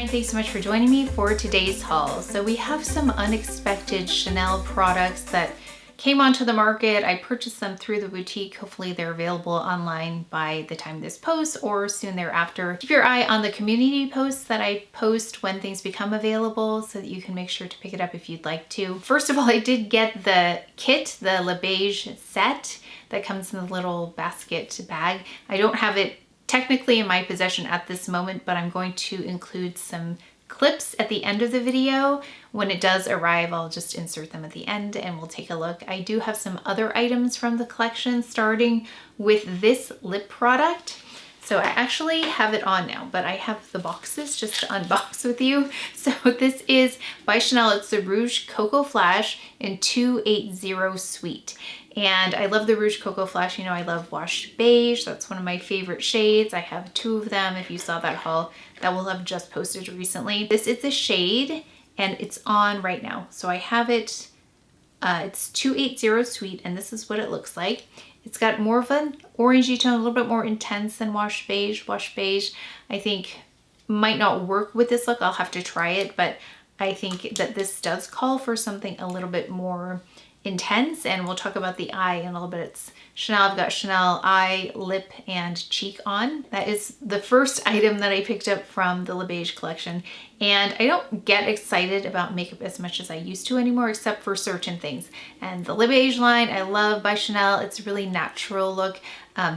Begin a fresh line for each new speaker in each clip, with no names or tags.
Hi, thanks so much for joining me for today's haul. So we have some unexpected Chanel products that came onto the market. I purchased them through the boutique. Hopefully they're available online by the time this posts or soon thereafter. Keep your eye on the community posts that I post when things become available so that you can make sure to pick it up if you'd like to. First of all, I did get the kit, the Le Beige set that comes in the little basket bag. I don't have it technically in my possession at this moment, but I'm going to include some clips at the end of the video. When it does arrive, I'll just insert them at the end and we'll take a look. I do have some other items from the collection, starting with this lip product. So I actually have it on now, but I have the boxes just to unbox with you. So this is by Chanel. It's the Rouge Coco Flash in 280 Sweet. And I love the Rouge Coco Flash. You know, I love washed beige. That's one of my favorite shades. I have two of them. If you saw that haul, that will have just posted recently. This is the shade and it's on right now. So I have it, it's 280 Sweet, and this is what it looks like. It's got more of an orangey tone, a little bit more intense than washed beige. Washed beige, I think, might not work with this look. I'll have to try it, but I think that this does call for something a little bit more intense, and we'll talk about the eye in a little bit. It's Chanel. I've got Chanel eye, lip, and cheek on. That is the first item that I picked up from the Le Beige collection, and I don't get excited about makeup as much as I used to anymore, except for certain things. And the Le Beige line I love by Chanel. It's a really natural look,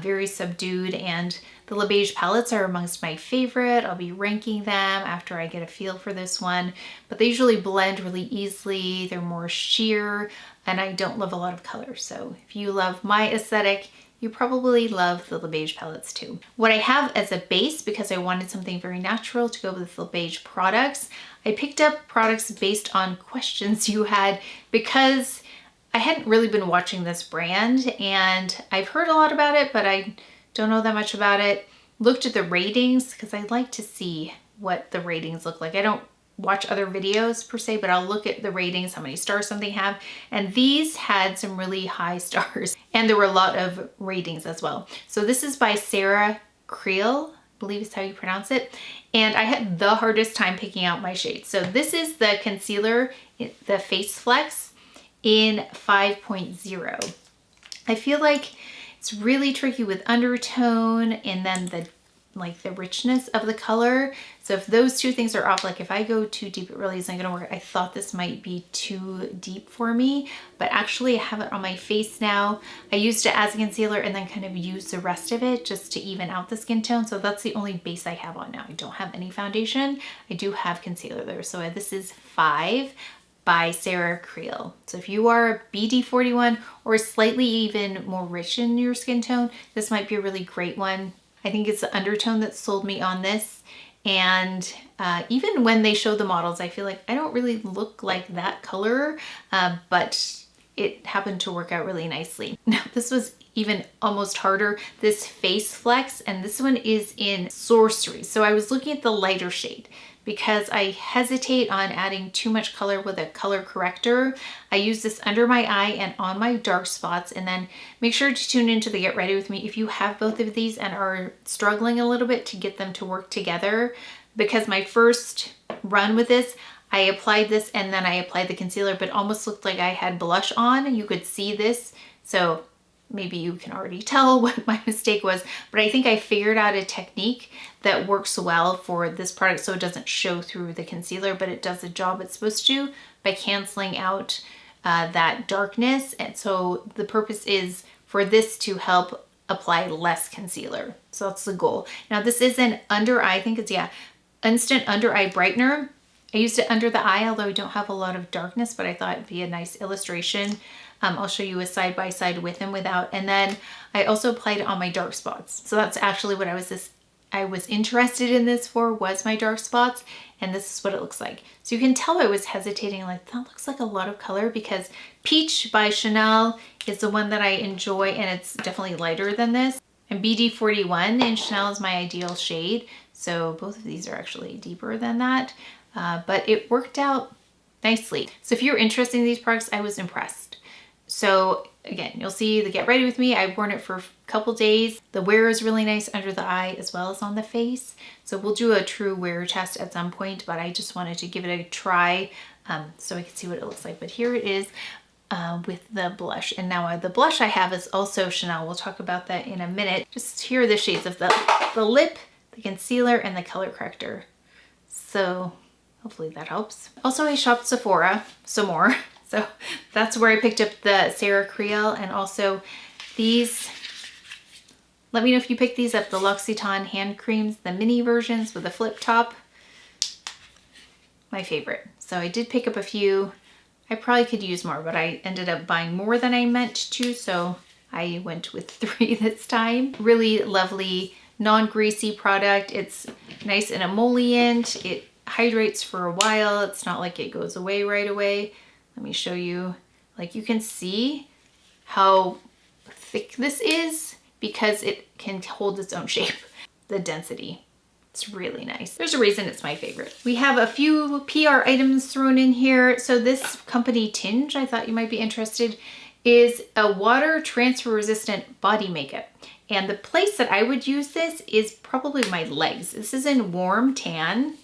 very subdued, and the Le Beige palettes are amongst my favorite. I'll be ranking them after I get a feel for this one, but they usually blend really easily. They're more sheer, and I don't love a lot of color. So if you love my aesthetic, you probably love the Le Beige palettes too. What I have as a base, because I wanted something very natural to go with Le Beige products, I picked up products based on questions you had, because I hadn't really been watching this brand and I've heard a lot about it, but I don't know that much about it. Looked at the ratings because I like to see what the ratings look like. I don't watch other videos per se, but I'll look at the ratings, how many stars something have. And these had some really high stars, and there were a lot of ratings as well. So this is by Creal, I believe is how you pronounce it. And I had the hardest time picking out my shades. So this is the concealer, the Face Flex in 5.0. I feel like it's really tricky with undertone and then the richness of the color. So if those two things are off, like if I go too deep, it really isn't gonna work. I thought this might be too deep for me, but actually I have it on my face now. I used it as a concealer and then kind of used the rest of it just to even out the skin tone. So that's the only base I have on now. I don't have any foundation. I do have concealer there. So this is 5 by Creal. So if you are a BD41 or slightly even more rich in your skin tone, this might be a really great one. I think it's the undertone that sold me on this. And even when they show the models, I feel like I don't really look like that color, but it happened to work out really nicely. Now this was even almost harder, this Face Flex, and this one is in Sorcery. So I was looking at the lighter shade because I hesitate on adding too much color with a color corrector. I use this under my eye and on my dark spots, and then make sure to tune into the Get Ready With Me if you have both of these and are struggling a little bit to get them to work together. Because my first run with this, I applied this and then I applied the concealer, but almost looked like I had blush on, and you could see this. So maybe you can already tell what my mistake was, but I think I figured out a technique that works well for this product so it doesn't show through the concealer, but it does the job it's supposed to by canceling out that darkness. And so the purpose is for this to help apply less concealer. So that's the goal. Now this is an under eye, I think it's, yeah, instant under eye brightener. I used it under the eye, although I don't have a lot of darkness, but I thought it'd be a nice illustration. I'll show you a side by side with and without. And then I also applied it on my dark spots. So that's actually what I was interested in this for, was my dark spots. And this is what it looks like. So you can tell I was hesitating, like that looks like a lot of color, because Peach by Chanel is the one that I enjoy, and it's definitely lighter than this. And BD41 in Chanel is my ideal shade. So both of these are actually deeper than that, but it worked out nicely. So if you're interested in these products, I was impressed. So again, you'll see the Get Ready With Me. I've worn it for a couple days. The wear is really nice under the eye as well as on the face. So we'll do a true wear test at some point, but I just wanted to give it a try so I can see what it looks like. But here it is with the blush. And now the blush I have is also Chanel. We'll talk about that in a minute. Just here are the shades of the lip, the concealer, and the color corrector. So hopefully that helps. Also, I shopped Sephora some more. So that's where I picked up the Sarah Creal and also these. Let me know if you picked these up, the L'Occitane hand creams, the mini versions with a flip top. My favorite. So I did pick up a few. I probably could use more, but I ended up buying more than I meant to, so I went with 3 this time. Really lovely, non-greasy product. It's nice and emollient. It hydrates for a while. It's not like it goes away right away. Let me show you. Like, you can see how thick this is because it can hold its own shape. The density. It's really nice. There's a reason it's my favorite. We have a few PR items thrown in here. So this company Tinge, I thought you might be interested, is a water transfer resistant body makeup. And the place that I would use this is probably my legs. This is in warm tan.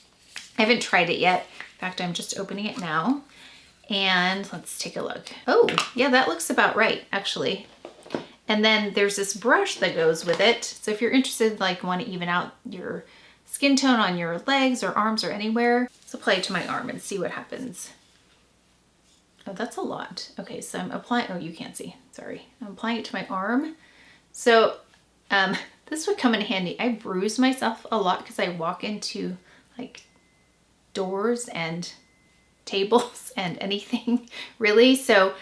I haven't tried it yet. In fact, I'm just opening it now. And let's take a look. Oh, yeah, that looks about right, actually. And then there's this brush that goes with it. So if you're interested, like want to even out your skin tone on your legs or arms or anywhere, let's apply it to my arm and see what happens. Oh, that's a lot. Okay, so I'm applying, oh, you can't see, sorry. I'm applying it to my arm. So this would come in handy. I bruise myself a lot because I walk into like doors and tables and anything really. So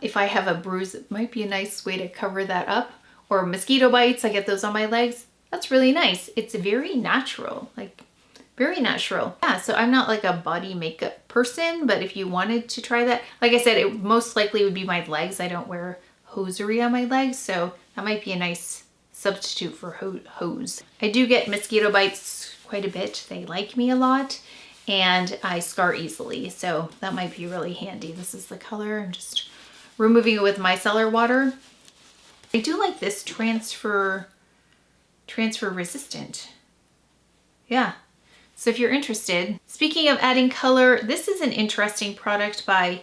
if I have a bruise, it might be a nice way to cover that up. Or mosquito bites, I get those on my legs. That's really nice. It's very natural, like very natural. Yeah, so I'm not like a body makeup person, but if you wanted to try that, like I said, it most likely would be my legs. I don't wear hosiery on my legs, so that might be a nice substitute for hose. I do get mosquito bites quite a bit. They like me a lot. And I scar easily, so that might be really handy. This is the color. I'm just removing it with micellar water. I do like this transfer resistant. Yeah, so if you're interested. Speaking of adding color, this is an interesting product by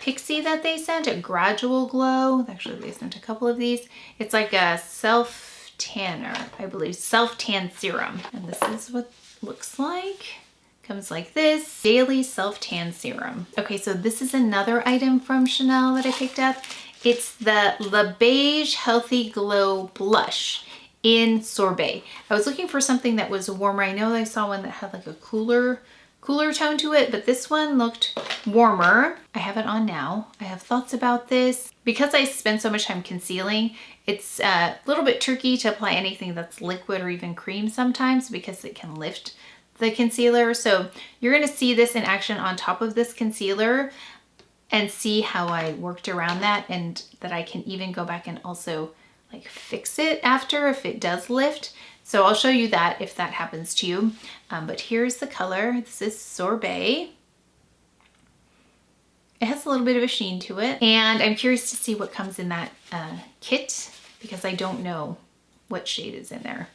Pixi that they sent, a Gradual Glow. Actually, they sent a couple of these. It's like a self-tanner, I believe, self-tan serum. And this is what it looks like. Comes like this, Daily Self-Tan Serum. Okay, so this is another item from Chanel that I picked up. It's the Beige Healthy Glow Blush in Sorbet. I was looking for something that was warmer. I know I saw one that had like a cooler tone to it, but this one looked warmer. I have it on now. I have thoughts about this. Because I spend so much time concealing, it's a little bit tricky to apply anything that's liquid or even cream sometimes because it can lift the concealer. So you're going to see this in action on top of this concealer and see how I worked around that, and that I can even go back and also like fix it after if it does lift. So I'll show you that if that happens to you. But here's the color. This is Sorbet. It has a little bit of a sheen to it, and I'm curious to see what comes in that kit because I don't know what shade is in there.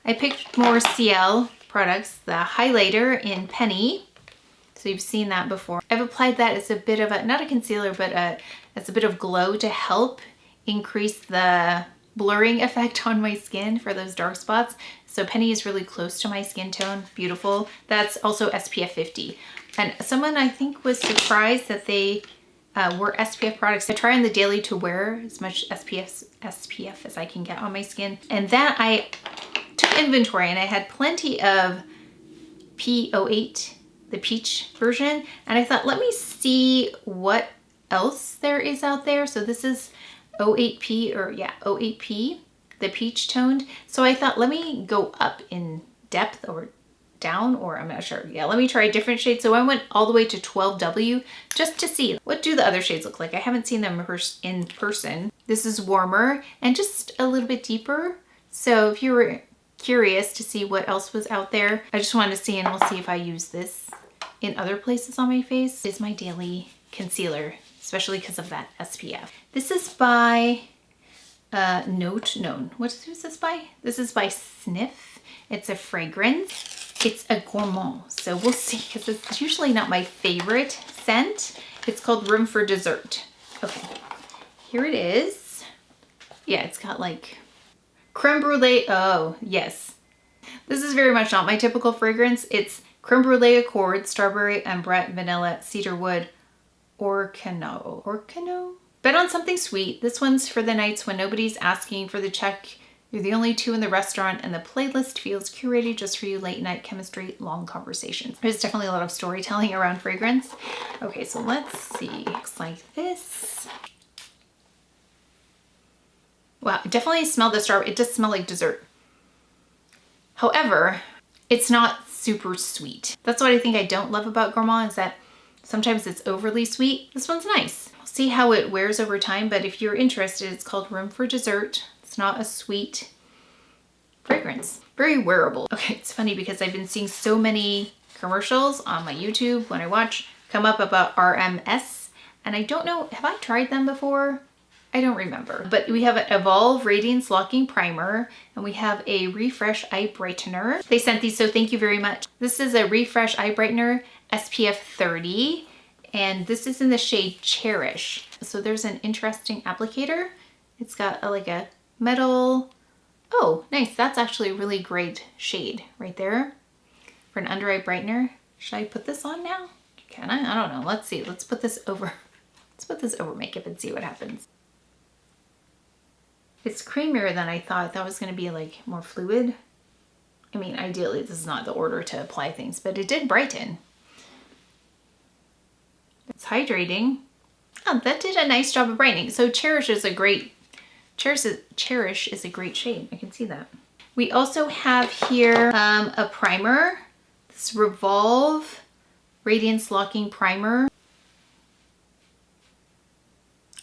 I picked more Ciele products, the highlighter in Penny. So you've seen that before. I've applied that as a bit of a, not a concealer, but as a bit of glow to help increase the blurring effect on my skin for those dark spots. So Penny is really close to my skin tone, beautiful. That's also SPF 50. And someone I think was surprised that they were SPF products. I try on the daily to wear as much SPF as I can get on my skin. And that I took inventory and I had plenty of P08, the peach version. And I thought, let me see what else there is out there. So this is 08P, or yeah, 08P, the peach toned. So I thought, let me go up in depth or down, or I'm not sure. Yeah, let me try a different shade. So I went all the way to 12W just to see what do the other shades look like. I haven't seen them in person. This is warmer and just a little bit deeper. So if you were curious to see what else was out there, I just wanted to see, and we'll see if I use this in other places on my face. This is my daily concealer especially because of that SPF. This is by Note Known. What is this by? This is by Sniff. It's a fragrance. It's a Gourmand. So we'll see, because it's usually not my favorite scent. It's called Room for Dessert. Okay, here it is. Yeah, it's got like creme brulee. Oh, yes. This is very much not my typical fragrance. It's creme brulee accord, strawberry, ambrette, vanilla, cedarwood, orcano. Orcano? Bet on something sweet. This one's for the nights when nobody's asking for the check. You're the only two in the restaurant and the playlist feels curated just for you. Late night chemistry, long conversations. There's definitely a lot of storytelling around fragrance. Okay, so let's see. Looks like this. Wow, it definitely smelled the strawberry. It does smell like dessert. However, it's not super sweet. That's what I think I don't love about Gourmand, is that sometimes it's overly sweet. This one's nice. We'll see how it wears over time, but if you're interested, it's called Room for Dessert. It's not a sweet fragrance. Very wearable. Okay, it's funny because I've been seeing so many commercials on my YouTube when I watch come up about RMS, and I don't know, have I tried them before? I don't remember. But we have an Evolve Radiance Locking Primer, and we have a Refresh Eye Brightener. They sent these, so thank you very much. This is a Refresh Eye Brightener SPF 30, and this is in the shade Cherish. So there's an interesting applicator. It's got like a metal. Oh, nice. That's actually a really great shade right there for an under eye brightener. Should I put this on now? Can I? I don't know. Let's see. Let's put this over. Let's put this over makeup and see what happens. It's creamier than I thought. That was going to be like more fluid. I mean, ideally this is not the order to apply things, but it did brighten. It's hydrating. Oh, that did a nice job of brightening. So Cherish is a great Cherish is a great shade. I can see that. We also have here a primer. This Revolve Radiance Locking Primer.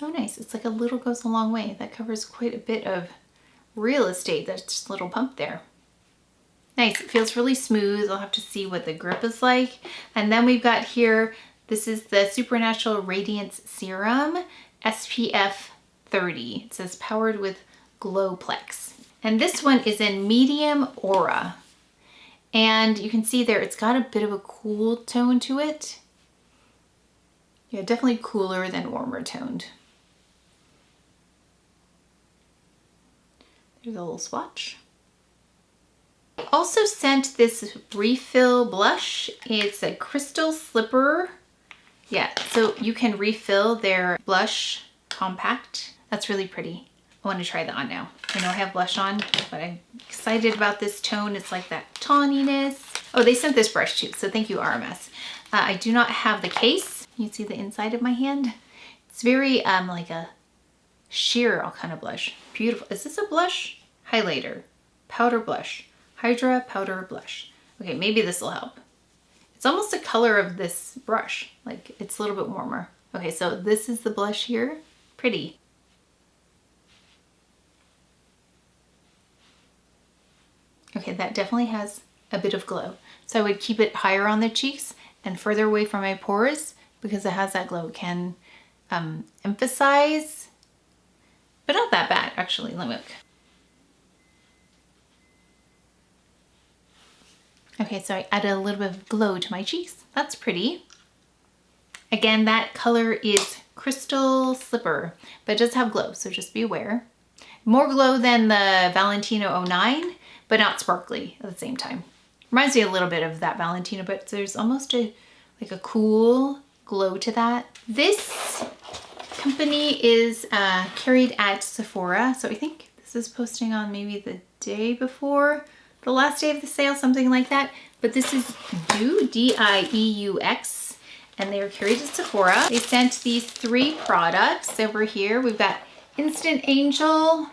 Oh, nice. It's like a little goes a long way. That covers quite a bit of real estate. That's just a little pump there. Nice. It feels really smooth. I'll have to see what the grip is like. And then we've got here, this is the Supernatural Radiance Serum SPF 30. It says powered with Glowplex. And this one is in medium aura. And you can see there, it's got a bit of a cool tone to it. Yeah, definitely cooler than warmer toned. There's a little swatch. Also sent this refill blush. It's a crystal slipper. Yeah, so you can refill their blush compact. That's really pretty. I want to try that on now. I know I have blush on, but I'm excited about this tone. It's like that tawniness. Oh, they sent this brush too, so thank you, RMS. I do not have the case. You see the inside of my hand? It's very like a sheer kind of blush. Beautiful. Is this a blush? Highlighter. Powder blush. Hydra powder blush. Okay, maybe this will help. It's almost the color of this brush. Like, it's a little bit warmer. Okay, so this is the blush here. Pretty. Okay, that definitely has a bit of glow. So I would keep it higher on the cheeks and further away from my pores because it has that glow. It can emphasize, but not that bad actually. Let me look. Okay, so I added a little bit of glow to my cheeks. That's pretty. Again, that color is Crystal Slipper, but it does have glow, so just be aware. More glow than the Valentino 09, but not sparkly at the same time. Reminds me a little bit of that Valentino, but there's almost like a cool glow to that. This company is carried at Sephora, so I think this is posting on maybe the day before the last day of the sale, something like that. But this is Dieux, D-I-E-U-X, and they are carried at Sephora. They sent these 3 products over here. We've got Instant Angel,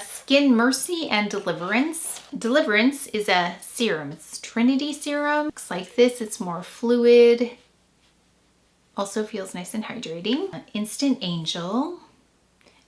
Skin Mercy, and Deliverance. Deliverance is a serum. It's Trinity Serum. Looks like this. It's more fluid. Also feels nice and hydrating. Instant Angel.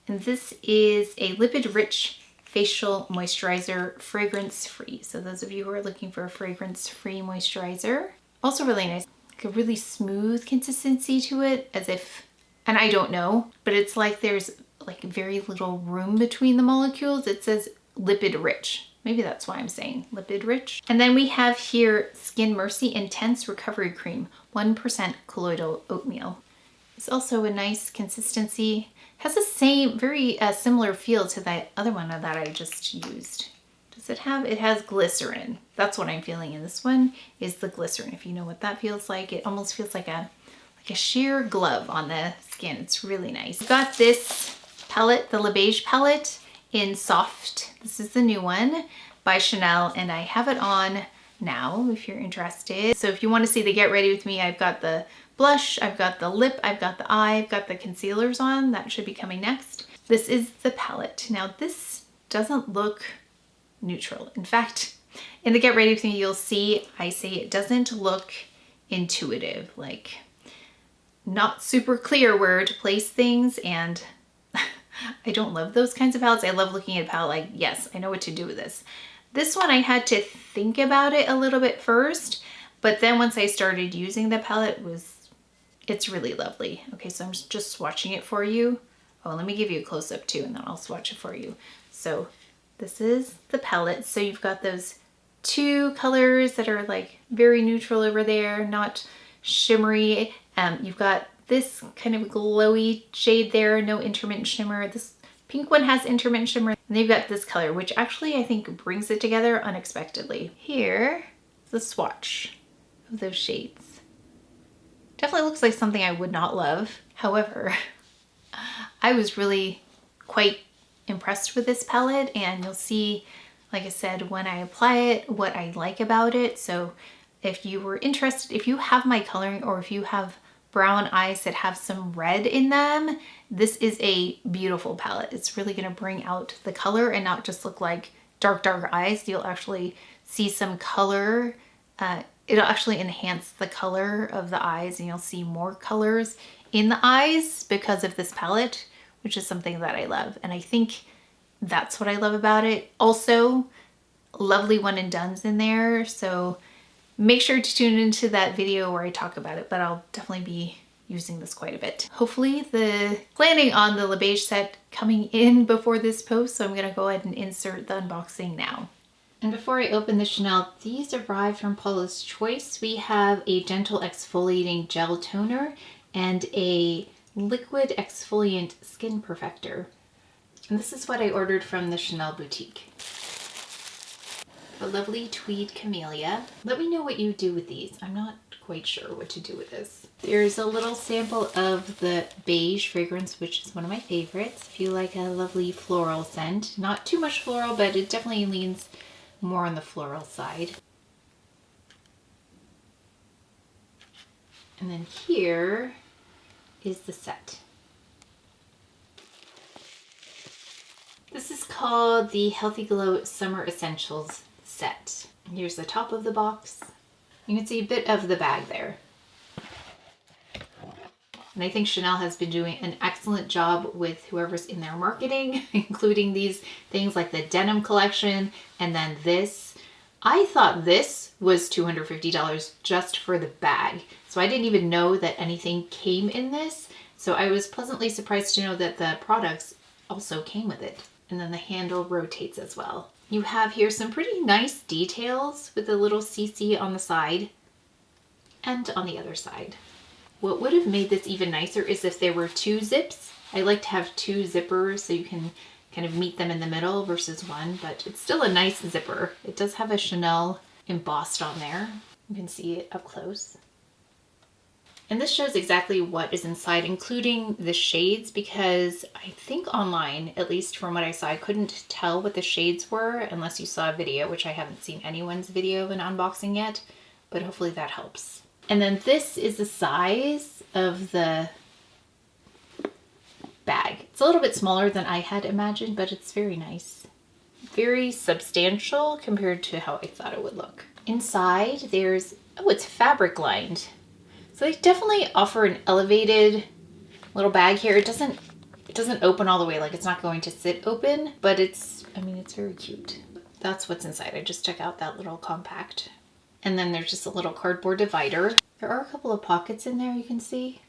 And this is a lipid-rich facial moisturizer, fragrance-free. So those of you who are looking for a fragrance-free moisturizer. Also really nice. Like a really smooth consistency to it, as if And I don't know, but it's like there's like very little room between the molecules. It says lipid rich. Maybe that's why I'm saying lipid rich. And then we have here Skin Mercy Intense Recovery Cream, 1% colloidal oatmeal. It's also a nice consistency. Has the same, very similar feel to that other one that I just used. Does it have, it has glycerin. That's what I'm feeling in this one, is the glycerin. If you know what that feels like, it almost feels like a sheer glove on the skin. It's really nice. I've got this palette, the Le Beige palette in Soft. This is the new one by Chanel, and I have it on now if you're interested. So if you want to see the Get Ready With Me, I've got the blush, I've got the lip, I've got the eye, I've got the concealers on. That should be coming next. This is the palette. Now this doesn't look neutral. In fact, in the Get Ready With Me, you'll see I say it doesn't look intuitive, like not super clear where to place things, and I don't love those kinds of palettes. I love looking at a palette like, yes, I know what to do with this. This one I had to think about it a little bit first, but then once I started using the palette, it's really lovely. Okay, so I'm just swatching it for you. Oh, let me give you a close-up too, and then I'll swatch it for you. So this is the palette. So you've got those two colors that are like very neutral over there, not shimmery. You've got this kind of glowy shade there, no intermittent shimmer. This pink one has intermittent shimmer. And then you've got this color, which actually I think brings it together unexpectedly. Here is the swatch of those shades. Definitely looks like something I would not love. However, I was really quite impressed with this palette, and you'll see, like I said, when I apply it, what I like about it. So if you were interested, if you have my coloring, or if you have brown eyes that have some red in them, this is a beautiful palette. It's really gonna bring out the color and not just look like dark eyes. You'll actually see some color. It'll actually enhance the color of the eyes, and you'll see more colors in the eyes because of this palette, which is something that I love. And I think that's what I love about it. Also, lovely one and dones in there. So make sure to tune into that video where I talk about it, but I'll definitely be using this quite a bit. Hopefully planning on the Le Beige set coming in before this post, so I'm gonna go ahead and insert the unboxing now. And before I open the Chanel, these arrived from Paula's Choice. We have a gentle exfoliating gel toner and a liquid exfoliant skin perfector. And this is what I ordered from the Chanel boutique. A lovely tweed camellia. Let me know what you do with these. I'm not quite sure what to do with this. There's a little sample of the beige fragrance, which is one of my favorites. If you like a lovely floral scent, not too much floral, but it definitely leans more on the floral side. And then here is the set. This is called the Healthy Glow Summer Essentials set. Here's the top of the box. You can see a bit of the bag there. And I think Chanel has been doing an excellent job with whoever's in their marketing, including these things like the denim collection, and then this. I thought this was $250 just for the bag. So I didn't even know that anything came in this. So I was pleasantly surprised to know that the products also came with it. And then the handle rotates as well. You have here some pretty nice details with a little CC on the side and on the other side. What would have made this even nicer is if there were two zips. I like to have two zippers so you can kind of meet them in the middle versus one, but it's still a nice zipper. It does have a Chanel embossed on there. You can see it up close. And this shows exactly what is inside, including the shades, because I think online, at least from what I saw, I couldn't tell what the shades were unless you saw a video, which I haven't seen anyone's video of an unboxing yet, but hopefully that helps. And then this is the size of the bag. It's a little bit smaller than I had imagined, but it's very nice. Very substantial compared to how I thought it would look. Inside there's, oh, it's fabric lined. So they definitely offer an elevated little bag here. It doesn't open all the way, like it's not going to sit open, but it's, I mean, it's very cute. That's what's inside. I just took out that little compact. And then there's just a little cardboard divider. There are a couple of pockets in there, you can see.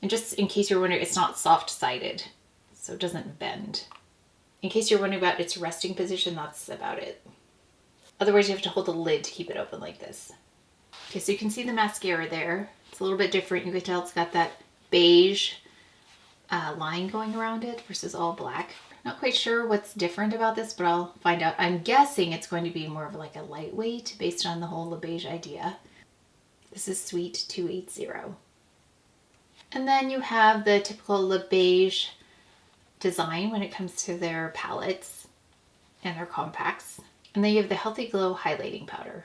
And just in case you're wondering, it's not soft-sided, so it doesn't bend. In case you're wondering about its resting position, that's about it. Otherwise, you have to hold the lid to keep it open like this. Okay, so you can see the mascara there. It's a little bit different. You can tell it's got that beige line going around it versus all black. Not quite sure what's different about this, but I'll find out. I'm guessing it's going to be more of like a lightweight based on the whole Le Beige idea. This is Sweet 280. And then you have the typical Le Beige design when it comes to their palettes and their compacts. And then you have the Healthy Glow highlighting powder.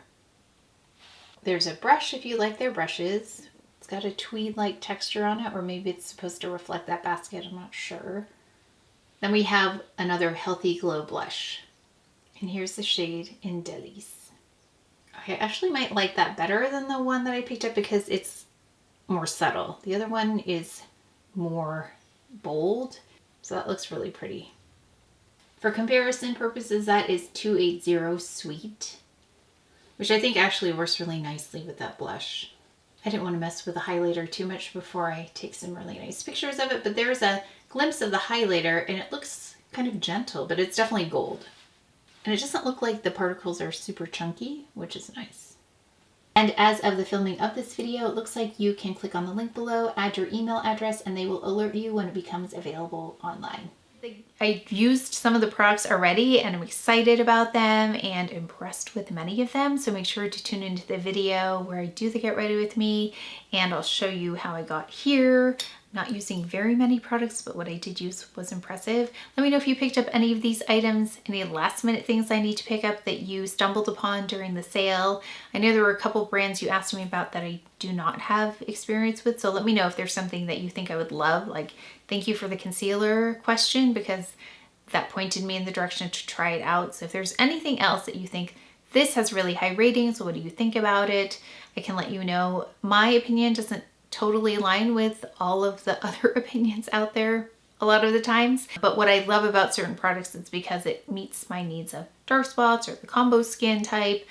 There's a brush if you like their brushes. It's got a tweed-like texture on it, or maybe it's supposed to reflect that basket, I'm not sure. Then we have another Healthy Glow blush. And here's the shade in Delice. I actually might like that better than the one that I picked up because it's more subtle. The other one is more bold, so that looks really pretty. For comparison purposes, that is 280 Sweet, which I think actually works really nicely with that blush. I didn't want to mess with the highlighter too much before I take some really nice pictures of it, but there's a glimpse of the highlighter and it looks kind of gentle, but it's definitely gold. And it doesn't look like the particles are super chunky, which is nice. And as of the filming of this video, it looks like you can click on the link below, add your email address, and they will alert you when it becomes available online. I used some of the products already and I'm excited about them and impressed with many of them. So make sure to tune into the video where I do the get ready with me and I'll show you how I got here. Not using very many products, but what I did use was impressive. Let me know if you picked up any of these items, any last minute things I need to pick up that you stumbled upon during the sale. I know there were a couple brands you asked me about that I do not have experience with, so let me know if there's something that you think I would love. Like, thank you for the concealer question because that pointed me in the direction to try it out. So if there's anything else that you think this has really high ratings, what do you think about it? I can let you know. My opinion doesn't totally align with all of the other opinions out there a lot of the times. But what I love about certain products is because it meets my needs of dark spots or the combo skin type,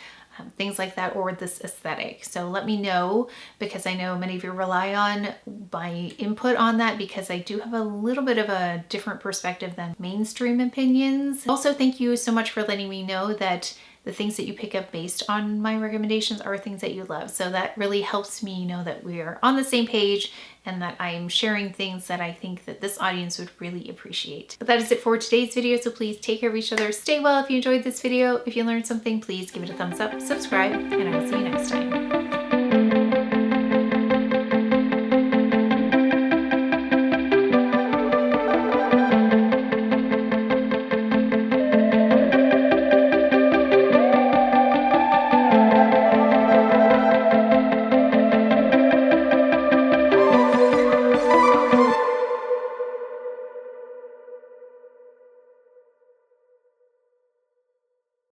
things like that, or this aesthetic. So let me know because I know many of you rely on my input on that because I do have a little bit of a different perspective than mainstream opinions. Also, thank you so much for letting me know that the things that you pick up based on my recommendations are things that you love. So that really helps me know that we are on the same page and that I'm sharing things that I think that this audience would really appreciate. But that is it for today's video. So please take care of each other. Stay well if you enjoyed this video. If you learned something, please give it a thumbs up, subscribe, and I will see you next time.